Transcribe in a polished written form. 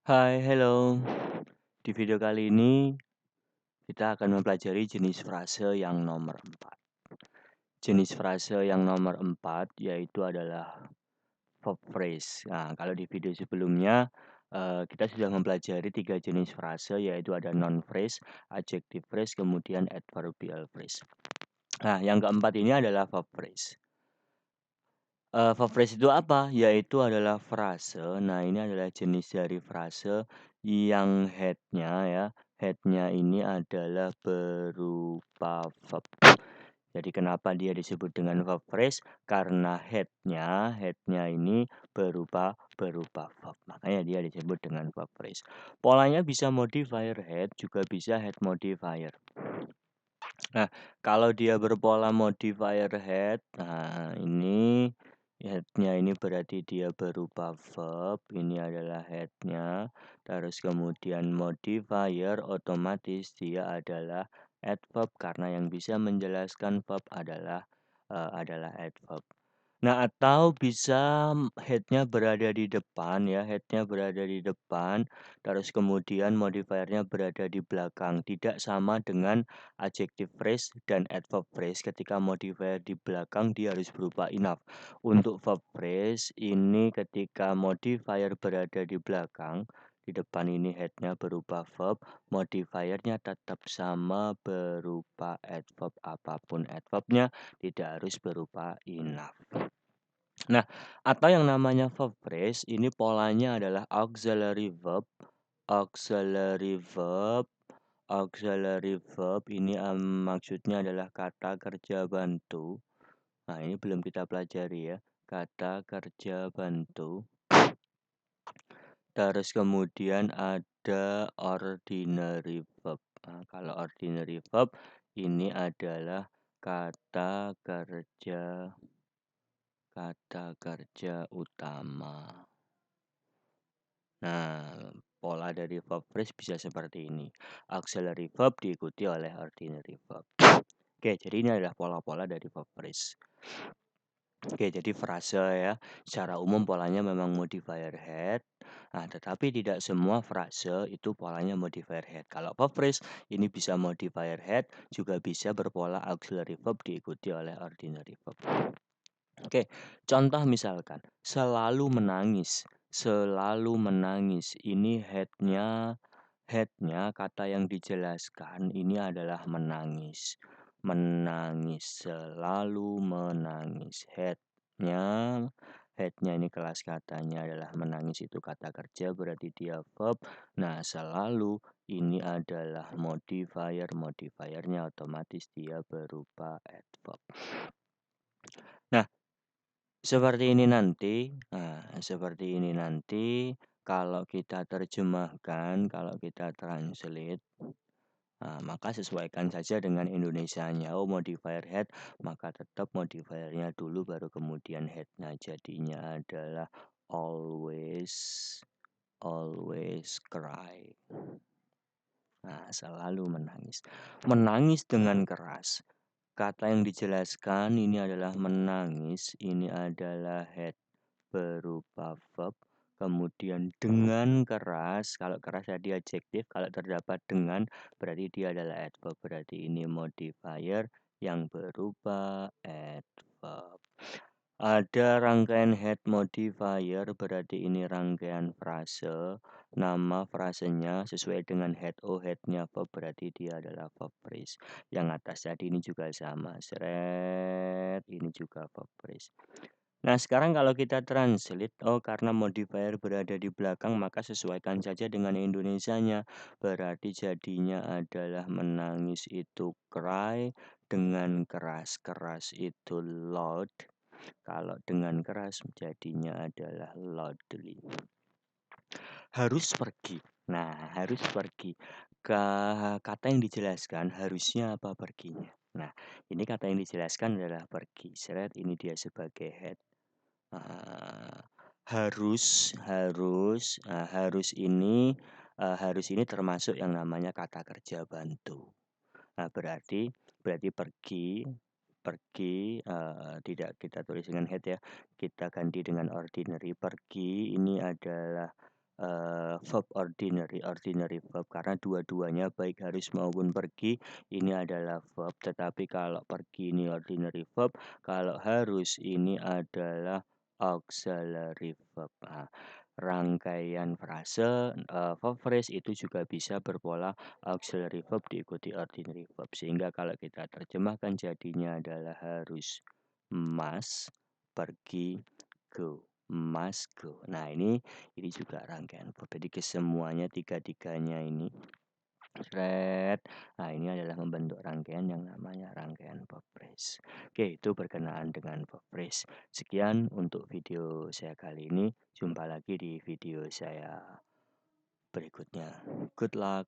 Hai, hello. Di video kali ini kita akan mempelajari jenis frase yang nomor 4. Jenis frase yang nomor 4 yaitu adalah verb phrase. Nah, kalau di video sebelumnya kita sudah mempelajari 3 jenis frase yaitu ada noun phrase, adjective phrase, kemudian adverbial phrase. Nah, yang keempat ini adalah verb phrase. Verb phrase itu apa? Yaitu adalah frase. Nah, ini adalah jenis dari frase yang head-nya ya, head-nya ini adalah berupa verb. Jadi kenapa dia disebut dengan verb phrase? Karena head-nya ini berupa verb. Makanya dia disebut dengan verb phrase. Polanya bisa modifier head, juga bisa head modifier. Nah, kalau dia berpola modifier head, nah ini head-nya ini berarti dia berupa verb, ini adalah head-nya. Terus kemudian modifier otomatis dia adalah adverb karena yang bisa menjelaskan verb adalah adverb. Nah, atau bisa head-nya berada di depan ya, head-nya berada di depan, terus kemudian modifiernya berada di belakang. Tidak sama dengan adjective phrase dan adverb phrase. Ketika modifier di belakang dia harus berupa enough. Untuk verb phrase ini ketika modifier berada di belakang, di depan ini head-nya berupa verb, modifiernya tetap sama berupa adverb apapun adverbnya, tidak harus berupa enough. Nah, atau yang namanya verb phrase ini polanya adalah auxiliary verb. Auxiliary verb, auxiliary verb ini maksudnya adalah kata kerja bantu. Nah, ini belum kita pelajari ya, kata kerja bantu. Terus kemudian ada ordinary verb. Nah, kalau ordinary verb ini adalah kata kerja utama. Nah, pola dari verb phrase bisa seperti ini. Auxiliary verb diikuti oleh ordinary verb. Oke, jadi ini adalah pola-pola dari verb phrase. Oke, jadi frase ya, secara umum polanya memang modifier head. Nah, tetapi tidak semua frase itu polanya modifier head. Kalau verb phrase ini bisa modifier head, juga bisa berpola auxiliary verb diikuti oleh ordinary verb. Oke, contoh misalkan, selalu menangis. Selalu menangis. Ini headnya kata yang dijelaskan ini adalah menangis. Menangis, selalu menangis. Headnya ini kelas katanya adalah menangis itu kata kerja berarti dia verb. Nah, selalu ini adalah modifier. Modifiernya otomatis dia berupa adverb. Nah, seperti ini nanti kalau kita terjemahkan, kalau kita translate, maka sesuaikan saja dengan Indonesianya. Oh, modifier head, maka tetap modifiernya dulu baru kemudian head. Nah, jadinya adalah always cry. Nah, selalu menangis. Menangis dengan keras. Kata yang dijelaskan ini adalah menangis, ini adalah head berupa verb. Kemudian dengan keras, kalau keras tadi adjektif, kalau terdapat dengan berarti dia adalah adverb. Berarti ini modifier yang berupa adverb. Ada rangkaian head modifier berarti ini rangkaian frase. Nama frasenya sesuai dengan head. Oh, headnya verb berarti dia adalah verb phrase. Yang atas tadi ini juga sama. Seret, ini juga verb phrase. Nah, sekarang kalau kita translate, oh karena modifier berada di belakang, maka sesuaikan saja dengan Indonesianya. Berarti jadinya adalah menangis itu cry, dengan keras. Keras itu loud. Kalau dengan keras jadinya adalah loudly. Harus pergi. Nah, harus pergi. Kata yang dijelaskan harusnya apa perginya. Nah, ini kata yang dijelaskan adalah pergi. Seret ini dia sebagai head. Harus ini termasuk yang namanya kata kerja bantu. Nah, berarti pergi tidak kita tulis dengan head ya. Kita ganti dengan ordinary. Pergi ini adalah verb ordinary verb karena dua-duanya baik harus maupun pergi ini adalah verb, tetapi kalau pergi ini ordinary verb, kalau harus ini adalah auxiliary verb. Nah, rangkaian frase, verb phrase itu juga bisa berpola auxiliary verb diikuti ordinary verb. Sehingga kalau kita terjemahkan jadinya adalah harus, must, pergi, go, must go. Nah, ini juga rangkaian verb. Jadi kesemuanya tiga-tiganya ini nah ini adalah membentuk rangkaian yang namanya rangkaian verb phrase. Oke, itu berkenaan dengan verb phrase. Sekian untuk video saya kali ini. Jumpa lagi di video saya berikutnya. Good luck.